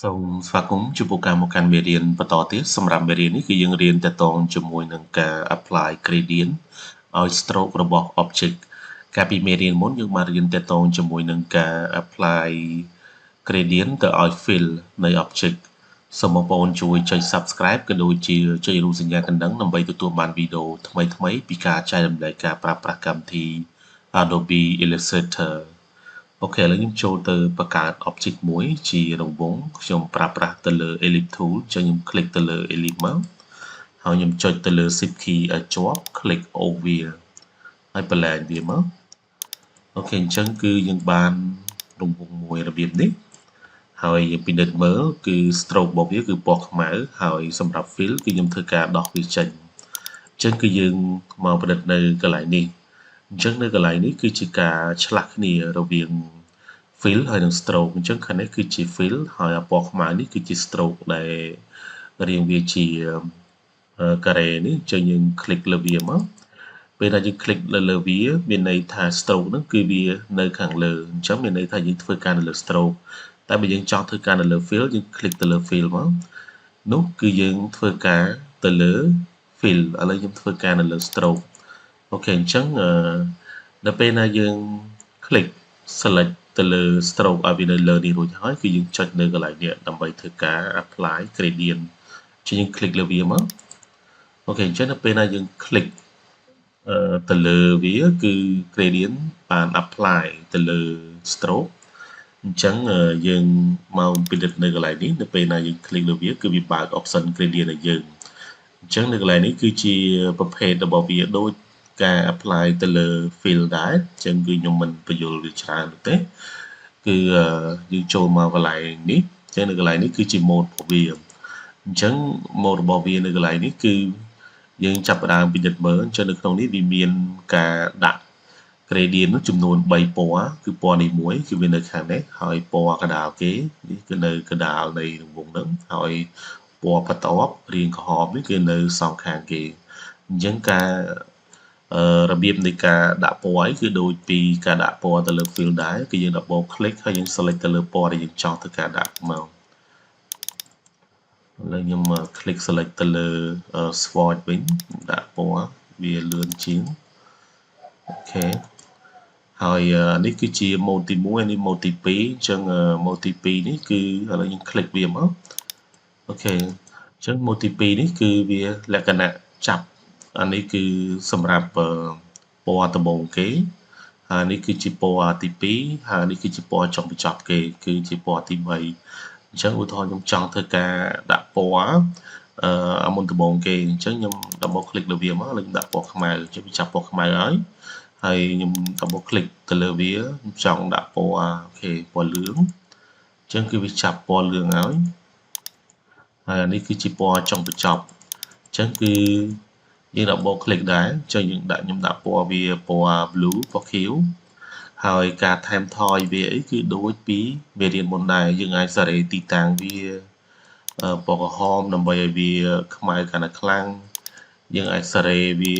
សូមស្វាគមន៍ចំពោះការមកកាន់មេរៀនបន្តទៀតសម្រាប់មេរៀននេះគឺយើងរៀនតកតងជាមួយនឹងការ apply gradient ឲ្យ stroke របស់ object កាលពីមេរៀនមុនយើងបានរៀនតកតងជាមួយនឹងការ apply gradient ទៅឲ្យ fill នៃ object សូមបងប្អូនជួយចុច subscribe ក៏ដូចជាចុចរូបសញ្ញាកណ្ដឹងដើម្បីទទួលបានវីដេអូថ្មីៗពីការចែករំលែកការប្រើប្រាស់កម្មវិធី Adobe Illustrator អូខេឥឡូវខ្ញុំចូលទៅបង្កើត object មួយជារង្វង់ខ្ញុំប្រើប្រាស់ទៅលើ ellipse tool អញ្ចឹងខ្ញុំ click ទៅលើ ellipse មកហើយខ្ញុំចុចទៅលើ shift key ឲ្យជាប់ click over ហើយបន្លែងវាមកអូខេអញ្ចឹងគឺយើងបានរង្វង់មួយរបៀបនេះហើយយើងពិនិត្យមើលគឺ stroke របស់វាគឺពណ៌ខ្មៅហើយសម្រាប់ fill គឺខ្ញុំធ្វើការដោះវាចេញអញ្ចឹងគឺយើងមកពិនិត្យនៅកន្លែងនេះអញ្ចឹងនៅកន្លែងនេះគឺជាការឆ្លាស់គ្នារវាង fill ហើយនឹង stroke អញ្ចឹងខាងនេះគឺជា fill ហើយពណ៌ខ្មៅនេះគឺជា stroke ដែលរាងវាជាការ៉េនេះអញ្ចឹងយើង click លើវាមកពេលដែលយើង click លើវាមានន័យថា stroke ហ្នឹងគឺវានៅខាងលើអញ្ចឹងមានន័យថាយើងធ្វើការនៅលើ stroke តែបើយើងចង់ធ្វើការនៅលើ fill យើង click ទៅលើ fill មកនោះគឺយើងធ្វើការទៅលើ fill ឥឡូវខ្ញុំធ្វើការនៅលើ stroke អូខេអញ្ចឹងដល់ពេលណាយើង click select ទៅលើ stroke ឲ្យវានៅលើនេះរួចហើយគឺយើងចុចនៅកន្លែងនេះដើម្បីធ្វើការ apply gradient ជាយើង click លើវាមកអូខេអញ្ចឹងដល់ពេលណាយើង click ទៅលើវាគឺ gradient បាន apply ទៅលើ stroke អញ្ចឹងយើងមកពិនិត្យនៅកន្លែងនេះនៅពេលណាយើង click លើវាគឺវាបើក option gradient ឲ្យយើងអញ្ចឹងនៅកន្លែងនេះគឺជាប្រភេទរបស់វាដូចការ apply ទៅលើ fill ដែរអញ្ចឹងគឺខ្ញុំមិនបញ្យល់វាច្រើនទេគឺយើងចូលមកកន្លែងនេះអញ្ចឹងនៅកន្លែងនេះគឺជា mode របស់វាអញ្ចឹង mode របស់វានៅកន្លែងនេះគឺយើងចាប់ផ្ដើមពិនិត្យមើលអញ្ចឹងនៅក្នុងនេះវាមានការដាក់ gradient នោះចំនួន3ពណ៌គឺពណ៌នេះមួយគឺវានៅខាងនេះហើយពណ៌កណ្ដាលគេនេះគឺនៅកណ្ដាលនៃរង្វង់ហ្នឹងហើយពណ៌បន្ទាប់រាងក្រហមនេះគឺនៅសងខាងគេអញ្ចឹងការរបៀបនៃការដាក់ពណ៌ấyគឺដូចពីការដាក់ពណ៌ទៅលើ fill ដែរគឺយើង double click ហើយយើង select ទៅលើពណ៌ដែលយើងចង់ធ្វើការដាក់មកឥឡូវខ្ញុំ click select ទៅលើ swatch វិញដាក់ពណ៌វាលឿនជាងអូខេហើយនេះគឺជា mode ទី1នេះ mode ទី2អញ្ចឹង mode ទី2នេះគឺឥឡូវយើង click វាមកអូខេអញ្ចឹង mode ទី2នេះគឺវាលក្ខណៈចាប់អានេះគឺសម្រាប់ពណ៌ដំបូងគេហើយនេះគឺជាពណ៌ទី2ហើយនេះគឺជាពណ៌ចុងបញ្ចប់គេគឺជាពណ៌ទី3អញ្ចឹងឧទាហរណ៍ខ្ញុំចង់ធ្វើការដាក់ពណ៌មុនដំបូងគេអញ្ចឹងខ្ញុំ double click លើវាមកហើយខ្ញុំដាក់ពណ៌ខ្មៅជិះវាចាប់ពណ៌ខ្មៅហើយខ្ញុំ double click ទៅលើវាខ្ញុំចង់ដាក់ពណ៌អូខេពណ៌លឿងអញ្ចឹងគឺវាចាប់ពណ៌លឿងហើយអានេះគឺជាពណ៌ចុងបញ្ចប់អញ្ចឹងគឺយើង double click ដែរអញ្ចឹងយើងខ្ញុំដាក់ពណ៌វាពណ៌ blue ពណ៌ខៀវហើយការថែមថយវាអីគឺដូចពីមេរៀនមុនដែរយើងអាចសេរីទីតាំងវាពណ៌ក្រហមដើម្បីឲ្យវាខ្មៅកាន់តែខ្លាំងយើងអាចសេរីវា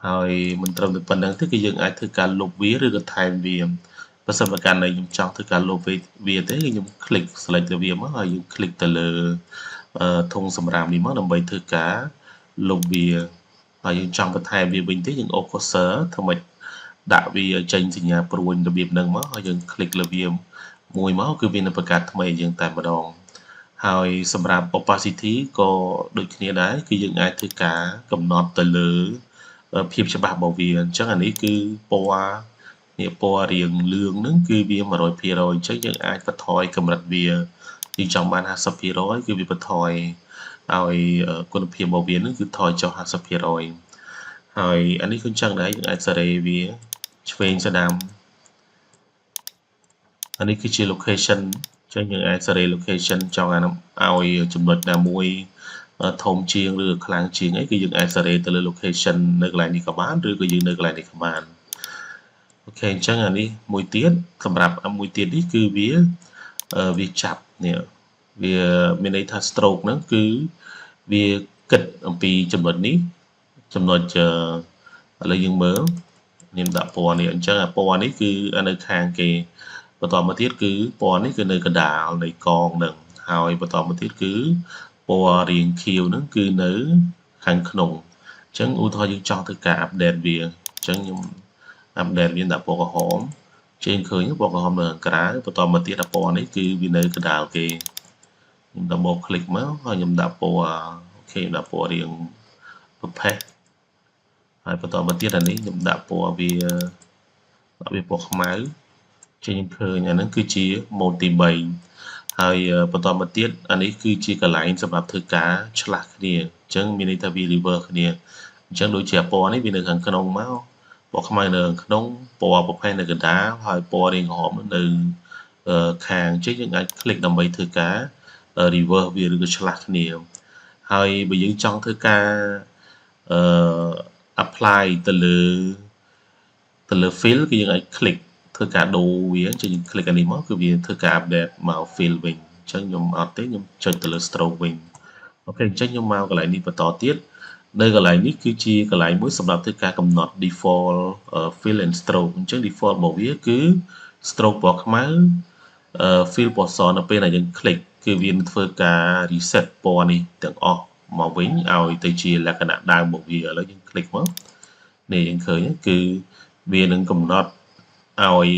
ហើយមិនត្រឹមតែប៉ុណ្្នឹងទេគឺយើងអាចធ្វើការលុបវាឬក៏ថែមវាបើសិនបើករណីខ្ញុំចង់ធ្វើការលុបវាទេគឺខ្ញុំ click select លើវាមកហើយយើង click ទៅលើធុងសម្រាប់នេះមកដើម្បីធ្វើការលុបវាហើយយើងចង់បន្ថែមវាវិញទេយើងអូស cursor ធ្វើម៉េចដាក់វាចេញសញ្ញាព្រួញរបៀបហ្នឹងមកហើយយើង click លើវាមួយមកគឺវានឹងបង្កើតថ្មីយើងតែម្ដងហើយសម្រាប់ opacity ក៏ដូចគ្នាដែរគឺយើងអាចធ្វើការកំណត់ទៅលើភាពច្បាស់របស់វាអញ្ចឹងអានេះគឺពណ៌នេះពណ៌រាងលឿងហ្នឹងគឺវា 100% អញ្ចឹងយើងអាចបន្ថយកម្រិតវាយើងចង់បាន 50% គឺវាបន្ថយឲ្យគុណភាពរបស់វាហ្នឹងគឺថយចុះ 50% ហើយអានេះគឺអញ្ចឹងដែរយើងអាចសេរីវាឆ្វេងស្ដាំអានេះគឺជា location អញ្ចឹងយើងអាចសេរី location ចង់ឲ្យចំណុចណាមួយធំជាងឬខ្លាំងជាងអីគឺយើងអាចសេរីទៅលើ location នៅកន្លែងនេះក៏បានឬក៏យើងនៅកន្លែងនេះក៏បានអូខេអញ្ចឹងអានេះមួយទៀតសម្រាប់មួយទៀតនេះគឺវាចាប់នេះវាមានន័យថា stroke ហ្នឹងគឺវាគិតអំពីចំណុចនេះចំណុចឥឡូវយើងមើលខ្ញុំដាក់ពណ៌នេះអញ្ចឹងអាពណ៌នេះគឺនៅខាងគេ បន្តមកទៀតគឺពណ៌នេះគឺនៅកណ្ដាលនៃកងនឹងហើយបន្តមកទៀតគឺពណ៌រាងខៀវហ្នឹងគឺនៅខាងក្នុងអញ្ចឹងឧទាហរណ៍យើងចង់ធ្វើការអាប់ដេតវាអញ្ចឹងខ្ញុំអាប់ដេតវាដាក់ពណ៌ក្រហមជើងឃើញពណ៌ក្រហមនៅខាងក្រៅបន្តមកទៀតពណ៌នេះគឺវានៅកណ្ដាលគេខ្ញុំ double click មកហើយខ្ញុំដាក់ពណ៌អូខេដាក់ពណ៌រាងប្រផេះហើយបន្តមកទៀតអានេះខ្ញុំដាក់ពណ៌វាពណ៌ខ្មៅចេញឃើញអាហ្នឹងគឺជា mode ទី3ហើយបន្តមកទៀតអានេះគឺជាកន្លែងសម្រាប់ធ្វើការឆ្លាស់គ្នាអញ្ចឹងមានន័យថាវា reverse គ្នាអញ្ចឹងដូចជាពណ៌នេះវានៅខាងក្នុងមកពណ៌ខ្មៅនៅខាងក្នុងពណ៌ប្រផេះនៅកណ្ដាលហើយពណ៌រាងក្រហមនៅខាងចេញយើងអាច click ដើម្បីធ្វើការ reverse វាឬក៏ឆ្លាស់គ្នាហើយបើយើងចង់ធ្វើការអឺ apply ទៅលើ fill គឺយើងអាច click ធ្វើការដូរវាអញ្ចឹងយើង click អានេះមកគឺវាធ្វើការ update មក fill វិញអញ្ចឹងខ្ញុំអត់ទេខ្ញុំចុចទៅលើ stroke វិញអូខេអញ្ចឹងខ្ញុំមកកន្លែងនេះបន្តទៀតនៅកន្លែងនេះគឺជាកន្លែងមួយសម្រាប់ធ្វើការកំណត់ default fill and stroke អញ្ចឹង default របស់វាគឺ stroke ពណ៌ខ្មៅfill ពណ៌សនៅពេលដែលយើង click គឺវានឹងធ្វើការ reset ពណ៌នេះទាំងអស់មកវិញឲ្យទៅជាលក្ខណៈដើមរបស់វាឥឡូវយើង click មកនេះយើងឃើញគឺវានឹងកំណត់ឲ្យ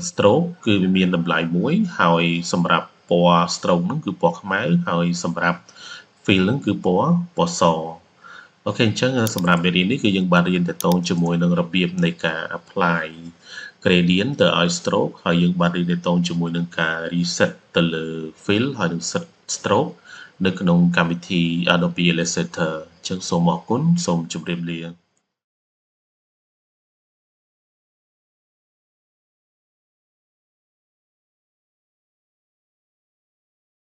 stroke គឺវាមានតម្លៃមួយហើយសម្រាប់ពណ៌ stroke ហ្នឹងគឺពណ៌ខ្មៅហើយសម្រាប់ fill ហ្នឹងគឺពណ៌សអូខេអញ្ចឹងសម្រាប់មេរៀននេះគឺយើងបានរៀនទាក់ទងជាមួយនឹងរបៀបនៃការ apply gradient ទៅឲ្យ stroke ហើយយើងបានរៀនទាក់ទងជាមួយនឹងការ reset ទៅលើ fill ហើយនឹង set stroke នៅក្នុងកម្មវិធី Adobe Illustrator អញ្ចឹងសូមអរគុណសូមជម្រាបលា